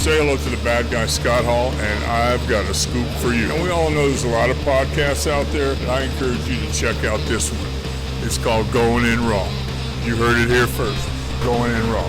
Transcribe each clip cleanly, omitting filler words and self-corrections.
Say hello to the bad guy, Scott Hall, and I've got a scoop for you. And we all know there's a lot of podcasts out there, and I encourage you to check out this one. It's called Going In Raw. You heard it here first. Going In Raw.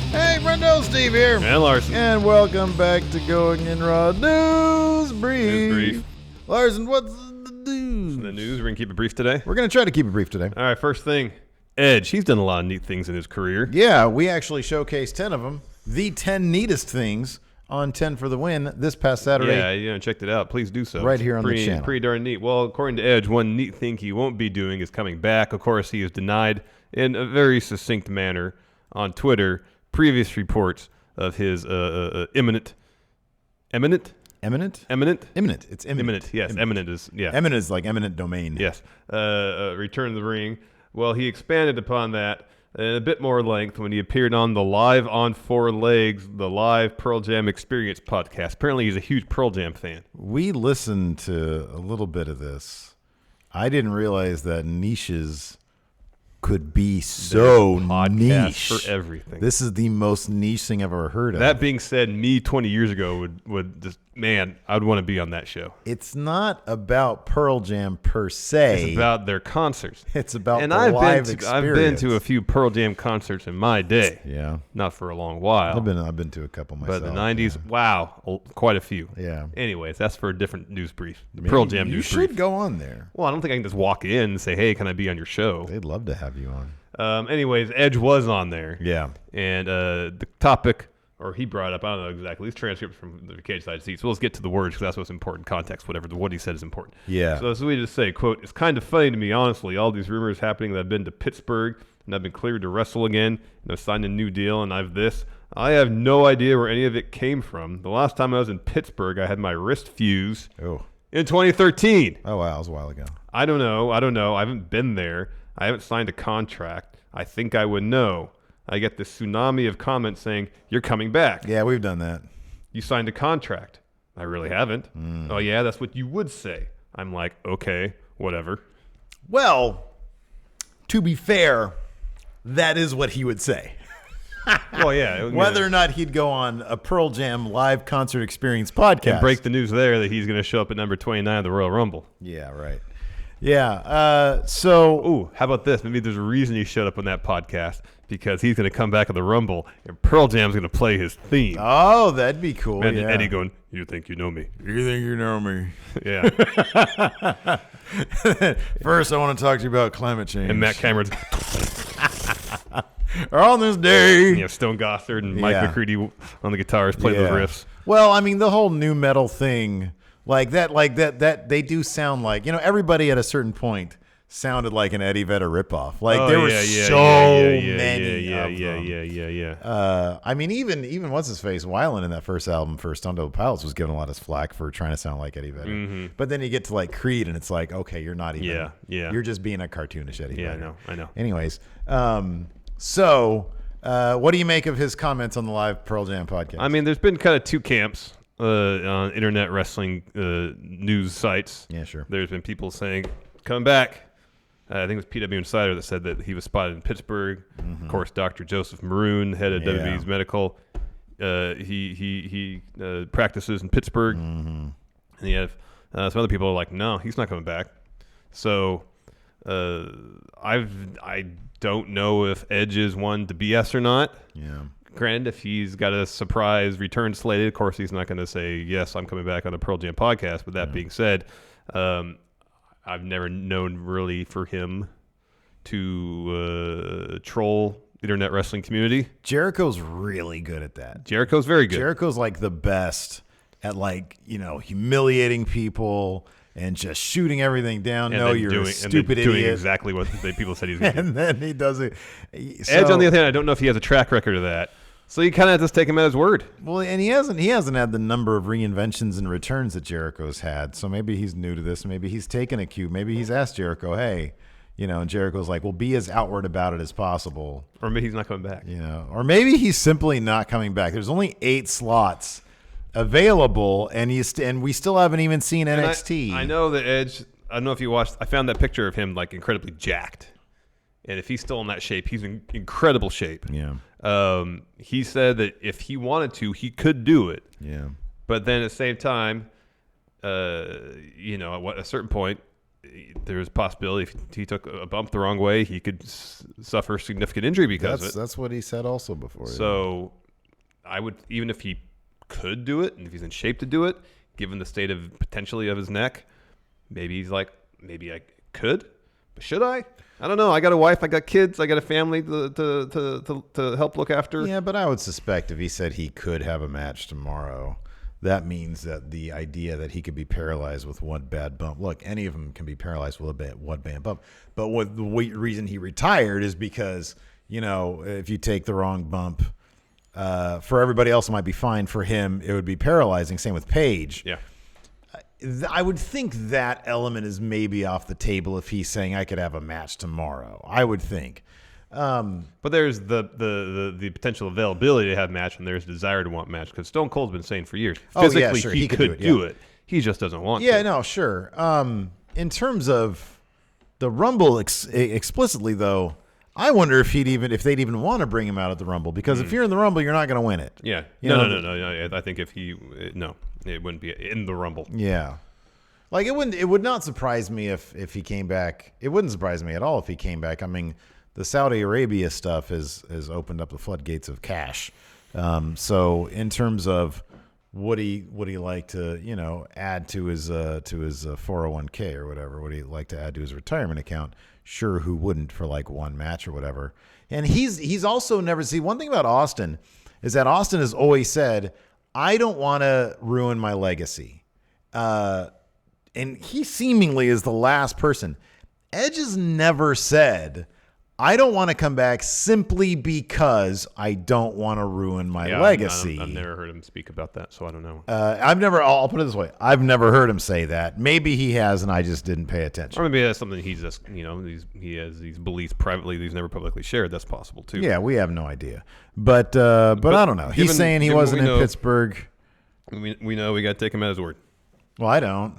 Hey, Brendo, Steve here. And Larson. And welcome back to Going In Raw News Brief. Larson, what's the news? The news, we're going to keep it brief today. We're going to try to keep it brief today. All right, first thing, Edge. He's done a lot of neat things in his career. Yeah, we actually showcased 10 of them. The 10 neatest things on 10 for the win this past Saturday. Yeah, checked it out. Please do so. Right here on the channel. Pretty darn neat. Well, according to Edge, one neat thing he won't be doing is coming back. Of course, he has denied in a very succinct manner on Twitter previous reports of his imminent. It's imminent. Yes, imminent is, yeah. Eminent is like eminent domain. Yes. Return to the ring. Well, he expanded upon that in a bit more length when he appeared on the Live on Four Legs, the live Pearl Jam Experience podcast. Apparently, he's a huge Pearl Jam fan. We listened to a little bit of this. I didn't realize that niches could be so niche for everything. This is the most niche thing I've ever heard of. That being said, me 20 years ago would just, man, I'd want to be on that show. It's not about Pearl Jam per se. It's about their concerts. It's about and the live experience. I've been to a few Pearl Jam concerts in my day. Yeah. Not for a long while. I've been to a couple myself. But the 90s, wow, quite a few. Yeah. Anyways, that's for a different news brief. Pearl Jam news brief. You should go on there. Well, I don't think I can just walk in and say, hey, can I be on your show? They'd love to have you on. Anyways, Edge was on there. Yeah. And the topic, or he brought up, I don't know exactly, these transcripts from the cage side seats. So let's get to the words because that's what's important. Context, whatever. What he said is important. Yeah. So we just say, quote, it's kind of funny to me, honestly, all these rumors happening that I've been to Pittsburgh and I've been cleared to wrestle again and I've signed a new deal and I've this. I have no idea where any of it came from. The last time I was in Pittsburgh, I had my wrist fused in 2013. Oh, wow. That was a while ago. I don't know. I haven't been there. I haven't signed a contract. I think I would know. I get this tsunami of comments saying, you're coming back. Yeah, we've done that. You signed a contract. I really haven't. Oh, yeah, that's what you would say. I'm like, okay, whatever. Well, to be fair, that is what he would say. Well, yeah. Whether or not he'd go on a Pearl Jam live concert experience podcast. And break the news there that he's going to show up at number 29 of the Royal Rumble. Yeah, right. Yeah. So, how about this? Maybe there's a reason he showed up on that podcast because he's going to come back on the Rumble and Pearl Jam's going to play his theme. Oh, that'd be cool. And yeah. Eddie going, you think you know me? You think you know me? Yeah. First, I want to talk to you about climate change. And Matt Cameron's on this day. You know, Stone Gossard and Mike McCready on the guitars play the riffs. Well, I mean, the whole new metal thing. Like that they do sound like, everybody at a certain point sounded like an Eddie Vedder ripoff. Like there were so many of them. I mean, even what's his face, Weiland in that first album for Stone Temple Pilots was given a lot of flack for trying to sound like Eddie Vedder. Mm-hmm. But then you get to like Creed and it's like, okay, you're not even. Yeah. You're just being a cartoonish Eddie Vedder. Yeah, I know. Anyways, so what do you make of his comments on the live Pearl Jam podcast? I mean, there's been kind of two camps. On internet wrestling news sites. Yeah, sure. There's been people saying, come back. I think it was PW Insider that said that he was spotted in Pittsburgh. Mm-hmm. Of course, Dr. Joseph Maroon, head of WWE's medical. He practices in Pittsburgh. Mm-hmm. And you have some other people are like, no, he's not coming back. So I don't know if Edge is one to BS or not. Yeah. Granted, if he's got a surprise return slated, of course he's not going to say, yes, I'm coming back on the Pearl Jam podcast. But that being said, I've never known really for him to troll internet wrestling community. Jericho's really good at that. Jericho's very good. Jericho's like the best at humiliating people and just shooting everything down. And no, you're a stupid idiot. Doing exactly what the people said he was going to do. And then he does it. Edge, on the other hand, I don't know if he has a track record of that. So you kind of just take him at his word. Well, and he hasn't had the number of reinventions and returns that Jericho's had. So maybe he's new to this. Maybe he's taken a cue. Maybe he's asked Jericho, hey, and Jericho's like, well, be as outward about it as possible. Or maybe he's not coming back. Or maybe he's simply not coming back. There's only 8 slots available, and we still haven't even seen NXT. I know that Edge, I don't know if you watched, I found that picture of him like incredibly jacked. And if he's still in that shape, he's in incredible shape. Yeah. He said that if he wanted to, he could do it. Yeah. But then at the same time, at a certain point, there's a possibility if he took a bump the wrong way, he could suffer significant injury because of it. That's what he said also before. So I would, even if he could do it, and if he's in shape to do it, given the state of potentially of his neck, maybe he's like, maybe I could, but should I? I don't know. I got a wife, I got kids, I got a family to help look after. Yeah, but I would suspect if he said he could have a match tomorrow, that means that the idea that he could be paralyzed with one bad bump. Look, any of them can be paralyzed with one bad bump. But the reason he retired is because, if you take the wrong bump, for everybody else it might be fine. For him, it would be paralyzing. Same with Paige. Yeah. I would think that element is maybe off the table if he's saying I could have a match tomorrow. I would think. But there's the potential availability to have a match, and there's desire to want a match, because Stone Cold's been saying for years physically sure. he could do it. He just doesn't want to. Yeah, no, sure. In terms of the Rumble explicitly, though, I wonder if they'd even want to bring him out at the Rumble, because if you're in the Rumble, you're not going to win it. Yeah. No. I think it wouldn't be in the Rumble. Yeah. Like it would not surprise me if he came back. It wouldn't surprise me at all if he came back. I mean, the Saudi Arabia stuff has opened up the floodgates of cash. So in terms of would he like to add to his 401k or whatever? Would he like to add to his retirement account? Sure, who wouldn't for like one match or whatever? And he's also never one thing about Austin is that Austin has always said, I don't want to ruin my legacy. And he seemingly is the last person. Edge has never said, I don't want to come back simply because I don't want to ruin my legacy. I've never heard him speak about that, so I don't know. I'll put it this way. I've never heard him say that. Maybe he has, and I just didn't pay attention. Or maybe that's something he's just, he has these beliefs privately that he's never publicly shared. That's possible, too. Yeah, we have no idea. But I don't know. He's saying he wasn't in Pittsburgh. We know we got to take him at his word. Well, I don't.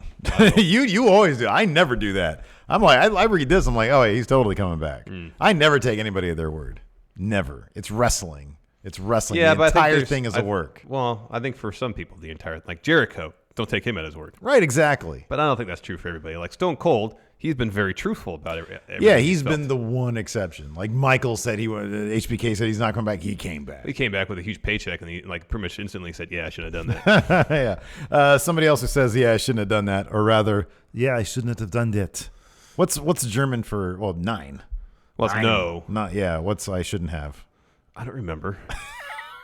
You always do. I never do that. I'm like, I read this. I'm like, oh, yeah, he's totally coming back. I never take anybody at their word. Never. It's wrestling. Yeah, the entire thing is a work. Well, I think for some people, the entire, like Jericho, don't take him at his word. Right, exactly. But I don't think that's true for everybody. Like Stone Cold, he's been very truthful about it. Yeah, he's been the one exception. Like Michael said, HBK said he's not coming back. He came back. He came back with a huge paycheck, and he pretty much instantly said, "Yeah, I shouldn't have done that." Yeah. Somebody else who says, "Yeah, I shouldn't have done that," or rather, "Yeah, I shouldn't have done that." What's German for 9? Well, it's no. Not yeah. What's I shouldn't have? I don't remember.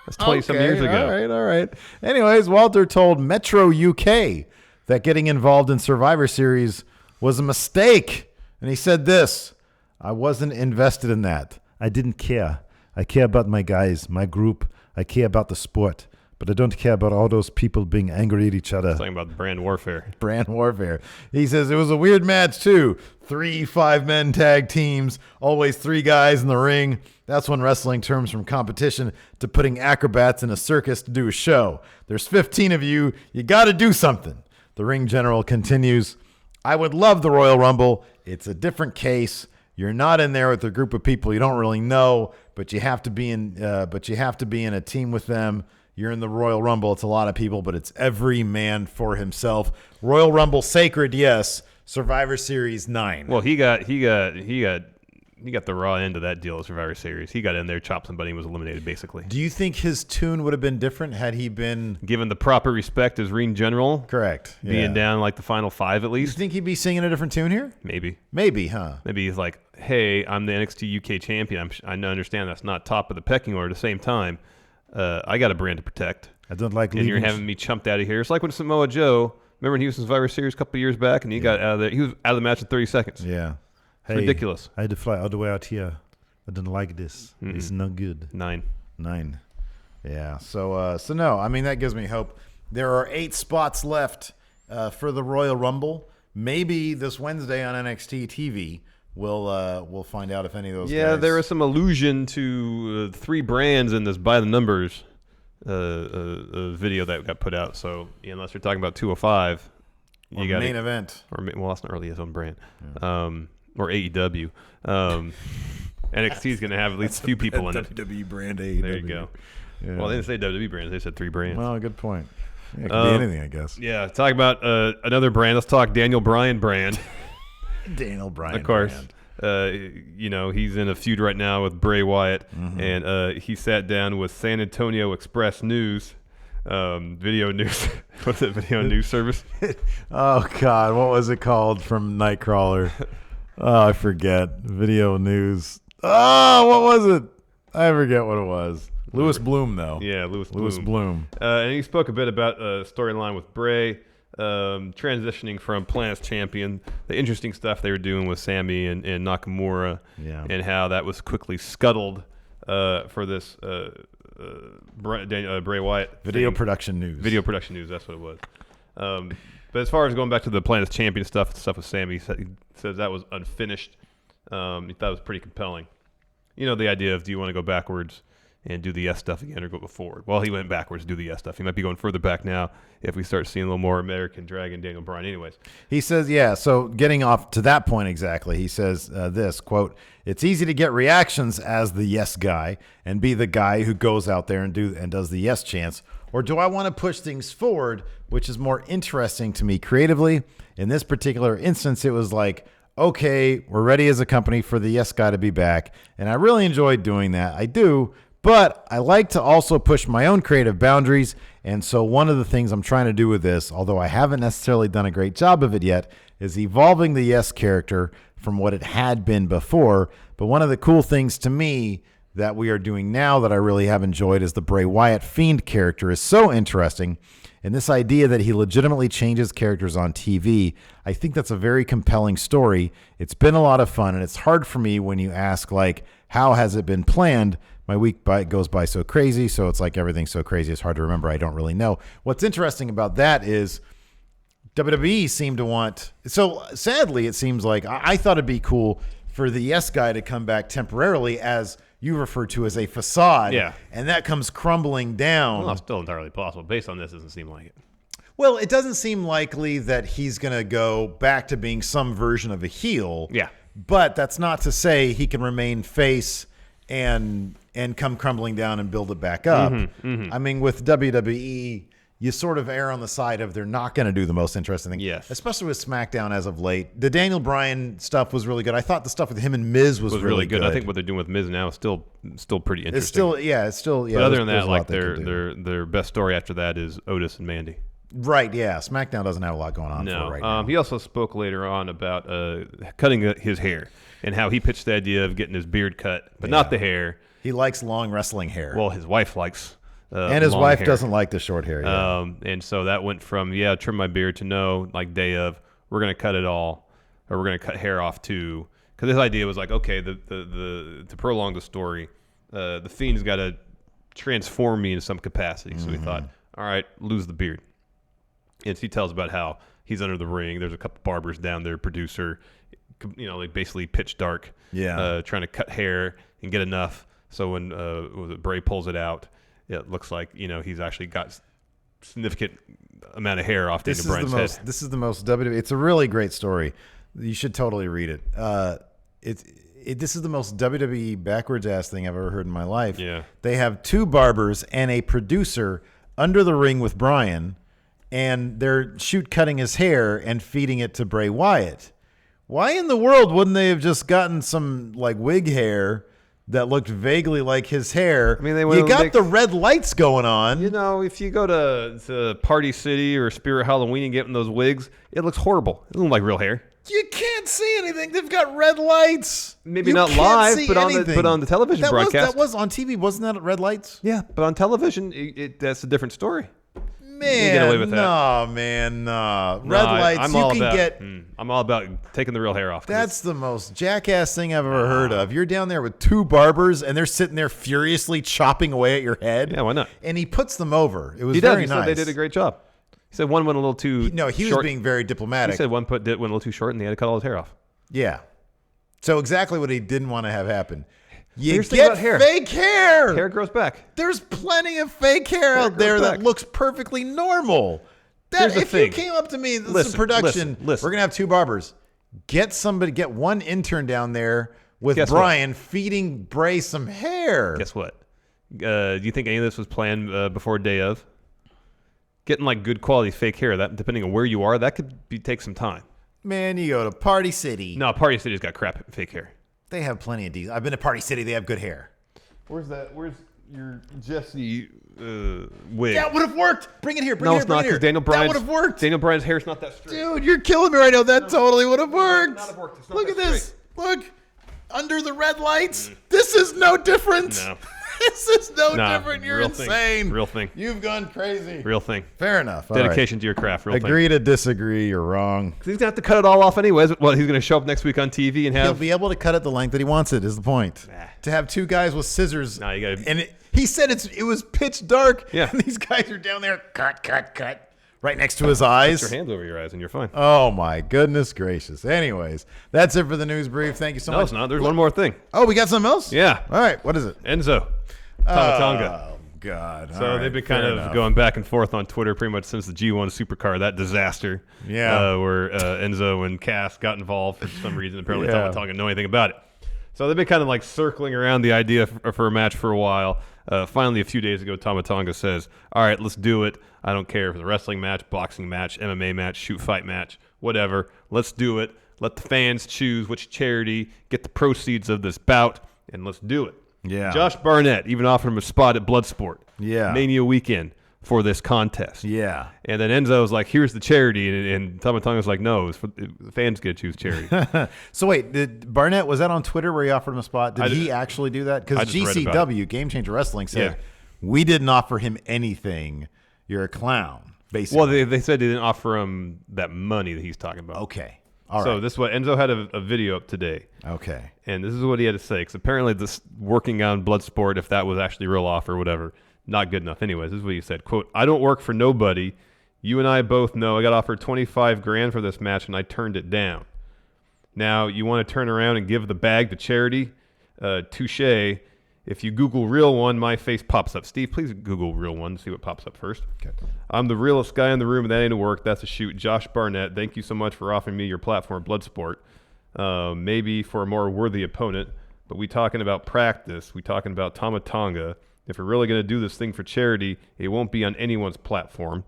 That's 20-some years ago. All right. Anyways, Walter told Metro UK that getting involved in Survivor Series was a mistake. And he said this, I wasn't invested in that. I didn't care. I care about my guys, my group. I care about the sport. But I don't care about all those people being angry at each other. Talking about brand warfare. Brand warfare. He says it was a weird match, too. 3 5-man tag teams, always 3 guys in the ring. That's when wrestling turns from competition to putting acrobats in a circus to do a show. There's 15 of you. You got to do something. The ring general continues, I would love the Royal Rumble. It's a different case. You're not in there with a group of people you don't really know, but you have to be in a team with them. You're in the Royal Rumble. It's a lot of people, but it's every man for himself. Royal Rumble sacred, yes. Survivor Series 9. Well, he got the raw end of that deal of Survivor Series. He got in there, chopped somebody, and was eliminated, basically. Do you think his tune would have been different had he been given the proper respect as ring general? Correct. Being down like the final 5 at least. You think he'd be singing a different tune here? Maybe, huh? Maybe he's like, hey, I'm the NXT UK champion. I understand that's not top of the pecking order. At the same time, I got a brand to protect. I don't like and you're having me chumped out of here. It's like when Samoa Joe, remember when he was in Survivor Series a couple of years back, and he got out of there. He was out of the match in 30 seconds. Yeah. It's ridiculous. I had to fly all the way out here. I didn't like this. It's no good. 9. Yeah. So no. I mean, that gives me hope. There are 8 spots left for the Royal Rumble. Maybe this Wednesday on NXT TV, we'll find out if any of those. Yeah, guys... there is some allusion to 3 brands in this by the numbers video that got put out. So unless you're talking about 205, you got main event. Or well, that's not really his own brand. Yeah. Or AEW. NXT is going to have at least a few people in it. WWE brand AEW. There you go. Yeah. Well, they didn't say WWE brands. They said 3 brands. Well, good point. Yeah, it could be anything, I guess. Yeah, talk about another brand. Let's talk Daniel Bryan brand. Daniel Bryan. Of course. He's in a feud right now with Bray Wyatt, and he sat down with San Antonio Express News, video news. What's that video news service? Oh God, what was it called from Nightcrawler? Oh, I forget. Video news. Oh, what was it? I forget what it was. Louis Bloom, though. Yeah, Louis Bloom. And he spoke a bit about storyline with Bray. Transitioning from Planet's champion, the interesting stuff they were doing with Sammy and Nakamura, and how that was quickly scuttled for this Bray Wyatt Video thing. production news. Video production news, that's what it was. But as far as going back to the Planet's champion stuff with Sammy, he says that was unfinished. He thought it was pretty compelling. You know, the idea of, do you want to go backwards and do the yes stuff again or go forward? Well, he went backwards to do the yes stuff. He might be going further back now if we start seeing a little more American Dragon Daniel Bryan anyways. He says, yeah, so getting off to that point exactly, he says this, quote, "It's easy to get reactions as the yes guy and be the guy who goes out there and does the yes chants. Or do I want to push things forward, which is more interesting to me creatively? In this particular instance, it was like, okay, we're ready as a company for the yes guy to be back. And I really enjoyed doing that. I do. But I like to also push my own creative boundaries. And so one of the things I'm trying to do with this, although I haven't necessarily done a great job of it yet, is evolving the yes character from what it had been before. But one of the cool things to me that we are doing now that I really have enjoyed is the Bray Wyatt Fiend character is so interesting. And this idea that he legitimately changes characters on TV, I think that's a very compelling story. It's been a lot of fun, and it's hard for me when you ask, like, how has it been planned? My week goes by so crazy, so it's like everything's so crazy, it's hard to remember. I don't really know. What's interesting about that is WWE seemed to want... So, sadly, it seems like I thought it'd be cool for the yes guy to come back temporarily as... you refer to as a facade, and that comes crumbling down. Well, it's still entirely possible. Based on this, it doesn't seem like it. Well, it doesn't seem likely that he's going to go back to being some version of a heel. Yeah. But that's not to say he can remain face and come crumbling down and build it back up. I mean, with WWE, you sort of err on the side of they're not going to do the most interesting thing. Yes. Especially with SmackDown as of late. The Daniel Bryan stuff was really good. I thought the stuff with him and Miz was really good. I think what they're doing with Miz now is still pretty interesting. It's still. But other than that, like their best story after that is Otis and Mandy. Right, yeah. SmackDown doesn't have a lot going on for it right now. He also spoke later on about cutting his hair and how he pitched the idea of getting his beard cut, but not the hair. He likes long wrestling hair. Well, his wife likes and his wife hair. doesn't like the short hair. Yeah. And so that went from, trim my beard to no, like day of, we're going to cut it all, or we're going to cut hair off too. Because his idea was like, okay, to prolong the story, the Fiend's got to transform me in some capacity. So he thought, all right, lose the beard. And he tells about how he's under the ring. There's a couple barbers down there, producer, like basically pitch dark, trying to cut hair and get enough. So when Bray pulls it out, it looks like he's actually got significant amount of hair off Daniel Bryan's head. This is the most WWE. It's a really great story. You should totally read it. This is the most WWE backwards ass thing I've ever heard in my life. Yeah. They have 2 barbers and a producer under the ring with Bryan, and they're cutting his hair and feeding it to Bray Wyatt. Why in the world wouldn't they have just gotten some like wig hair that looked vaguely like his hair? I mean, you got the red lights going on. If you go to Party City or Spirit Halloween and get in those wigs, it looks horrible. It doesn't look like real hair. You can't see anything. They've got red lights. Maybe not live, but on the television broadcast. That was on TV. Wasn't that red lights? Yeah, but on television, that's a different story. Man, get away with that. No. Red lights, I'm all about taking the real hair off. That's the most jackass thing I've ever heard of. You're down there with 2 barbers, and they're sitting there furiously chopping away at your head. Yeah, why not? And he puts them over. It was very nice. Said they did a great job. He said one went a little too he short. was being very diplomatic. He said one went a little too short, and they had to cut all his hair off. Yeah. So exactly what he didn't want to have happen. You Here's get fake hair. Hair grows back. There's plenty of fake hair out there that looks perfectly normal. If you came up to me, this is production, listen. we're going to have 2 barbers. Get one intern down there with Bryan feeding Bray some hair. Guess what? Do you think any of this was planned before day of? Getting like good quality fake hair, that depending on where you are, that could take some time. Man, you go to Party City. No, Party City's got crap fake hair. They have plenty of decent. I've been to Party City. They have good hair. Where's your Jesse wig? That would have worked. Bring it here. No, it's not, because Daniel Bryan's... That would have worked. Daniel Bryan's hair's not that straight. Dude, you're killing me right now. That totally would have worked. Not have worked. It's not Look at that this. Look. Under the red lights. This is no different. No. This is no different. You're insane. Real thing. You've gone crazy. Real thing. Fair enough. Dedication to your craft. Real thing. Agree to disagree. You're wrong. He's going to have to cut it all off anyways. Well, he's going to show up next week on TV and have... He'll be able to cut it the length that he wants it, is the point. To have two guys with scissors. No, you got to... And he said it was pitch dark. Yeah. And these guys are down there. Cut. Right next to his eyes. Put your hands over your eyes and you're fine. Oh, my goodness gracious. Anyways, that's it for the news brief. Thank you so much. No, it's not. There's one more thing. Oh, we got something else? Yeah. All right. What is it? Enzo. Tamatanga. Oh, God. So they've been kind of going back and forth on Twitter pretty much since the G1 Supercar, that disaster. Yeah. Where Enzo and Cass got involved for some reason. Apparently Tamatanga didn't know anything about it. So they've been kind of like circling around the idea for a match for a while. Finally, a few days ago, Tamatanga says, all right, let's do it. I don't care if it's a wrestling match, boxing match, MMA match, shoot fight match, whatever. Let's do it. Let the fans choose which charity, get the proceeds of this bout, and let's do it. Yeah. Josh Barnett even offered him a spot at Bloodsport. Yeah. Mania weekend for this contest. Yeah. And then Enzo was like, here's the charity. And Tamatanga was like, no, the fans get to choose charity. So wait, did Barnett, was that on Twitter where he offered him a spot? Did he actually do that? Because GCW, Game Changer Wrestling, said, we didn't offer him anything. You're a clown, basically. Well, they said they didn't offer him that money that he's talking about. Okay. All right. So this is what Enzo had a video up today. Okay. And this is what he had to say. Because apparently this working on Bloodsport, if that was actually real offer or whatever, not good enough. Anyways, this is what he said. Quote, I don't work for nobody. You and I both know I got offered $25,000 for this match and I turned it down. Now, you want to turn around and give the bag to charity? Touche. If you Google Real One, my face pops up. Steve, please Google Real One. See what pops up first. Okay. I'm the realest guy in the room, and that ain't a work. That's a shoot. Josh Barnett, thank you so much for offering me your platform, Bloodsport. Maybe for a more worthy opponent, but we talking about practice. We talking about Tamatanga. If we're really going to do this thing for charity, it won't be on anyone's platform.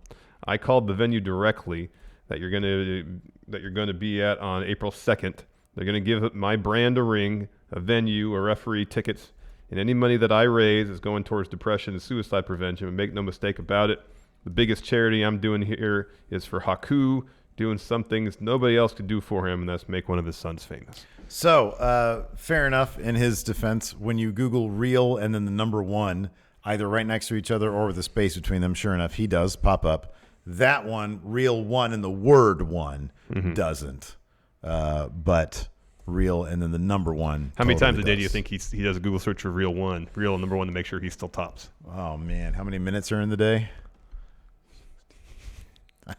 I called the venue directly that you're going to be at on April 2nd. They're going to give my brand a ring, a venue, a referee, tickets. And any money that I raise is going towards depression and suicide prevention. And make no mistake about it, the biggest charity I'm doing here is for Haku, doing some things nobody else could do for him, and that's make one of his sons famous. So, fair enough in his defense. When you Google real and then the number one, either right next to each other or with a space between them, sure enough, he does pop up. That one, real one, and the word one doesn't. But... real and then the number one. How many times a day do you think he does a Google search for real number one to make sure he still tops? Oh man, how many minutes are in the day? A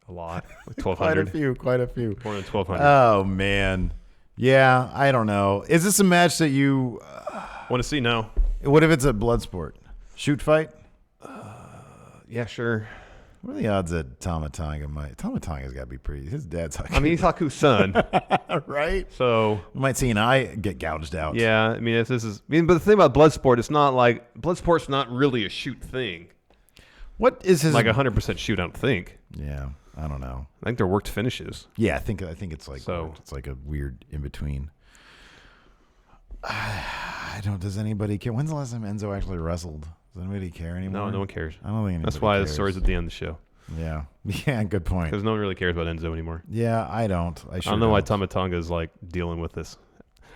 lot, like 1,200. Quite a few. More than 1,200. Oh man, yeah. I don't know. Is this a match that you want to see? No. What if it's a Bloodsport shoot fight? Yeah, sure. What are the odds that Tamatanga's got to be pretty? His dad's Haku. I mean, he's Haku's son, right? So we might see an eye get gouged out. Yeah, I mean, but the thing about Bloodsport, it's not like Bloodsport's not really a shoot thing. What is his like 100% shoot? I don't think. Yeah, I don't know. I think they're worked finishes. Yeah, I think it's like it's like a weird in between. I don't. Does anybody care? When's the last time Enzo actually wrestled? Does anybody care anymore? No one cares. I don't think anybody That's why cares. the story's at the end of the show. Yeah. Yeah, good point. Because no one really cares about Enzo anymore. Yeah, I don't. I don't know why Tamatanga is like dealing with this.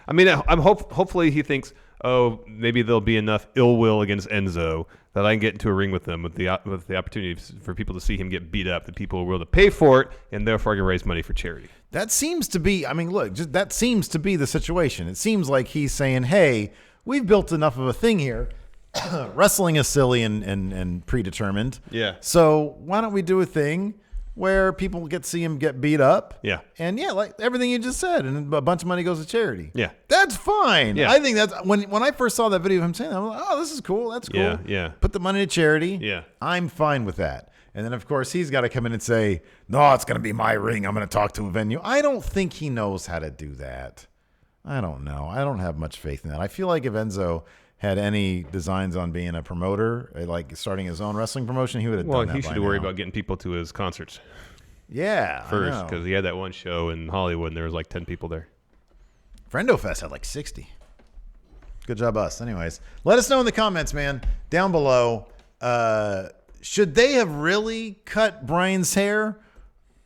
I mean, hopefully he thinks, oh, maybe there'll be enough ill will against Enzo that I can get into a ring with them with the opportunity for people to see him get beat up, that people are willing to pay for it, and therefore I can raise money for charity. That seems to be, I mean, look, that seems to be the situation. It seems like he's saying, hey, we've built enough of a thing here. Wrestling is silly and predetermined. Yeah. So why don't we do a thing where people get to see him get beat up? Yeah. And yeah, like everything you just said, and a bunch of money goes to charity. Yeah. That's fine. Yeah. I think that's when I first saw that video of him saying that, I was like, oh, this is cool. That's cool. Yeah. Yeah. Put the money to charity. Yeah. I'm fine with that. And then, of course, he's got to come in and say, no, it's going to be my ring. I'm going to talk to a venue. I don't think he knows how to do that. I don't know. I don't have much faith in that. I feel like if Enzo had any designs on being a promoter, like starting his own wrestling promotion, he would have done that. Well, he should worry about getting people to his concerts. Yeah, first, because he had that one show in Hollywood and there was like 10 people there. Friendo Fest had like 60. Good job, us. Anyways, let us know in the comments, man, down below. Should they have really cut Bryan's hair,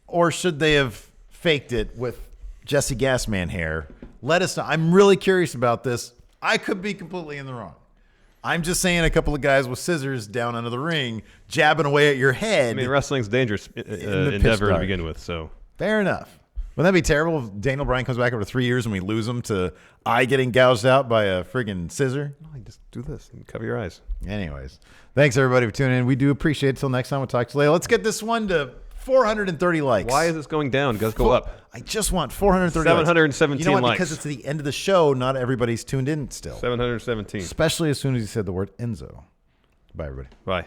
or should they have faked it with Jesse Gasman hair? Let us know. I'm really curious about this. I could be completely in the wrong. I'm just saying a couple of guys with scissors down under the ring, jabbing away at your head. I mean, wrestling's a dangerous endeavor to begin with, so. Fair enough. Wouldn't that be terrible if Daniel Bryan comes back after 3 years and we lose him to eye getting gouged out by a friggin' scissor? No, just do this and cover your eyes. Anyways, thanks everybody for tuning in. We do appreciate it. Till next time, we'll talk to you later. Let's get this one to 430 likes. Why is this going down? Let's go up. I just want 430 717 likes. You know what? likes. Because it's the end of the show, not everybody's tuned in still. 717. Especially as soon as you said the word Enzo. Bye, everybody. Bye.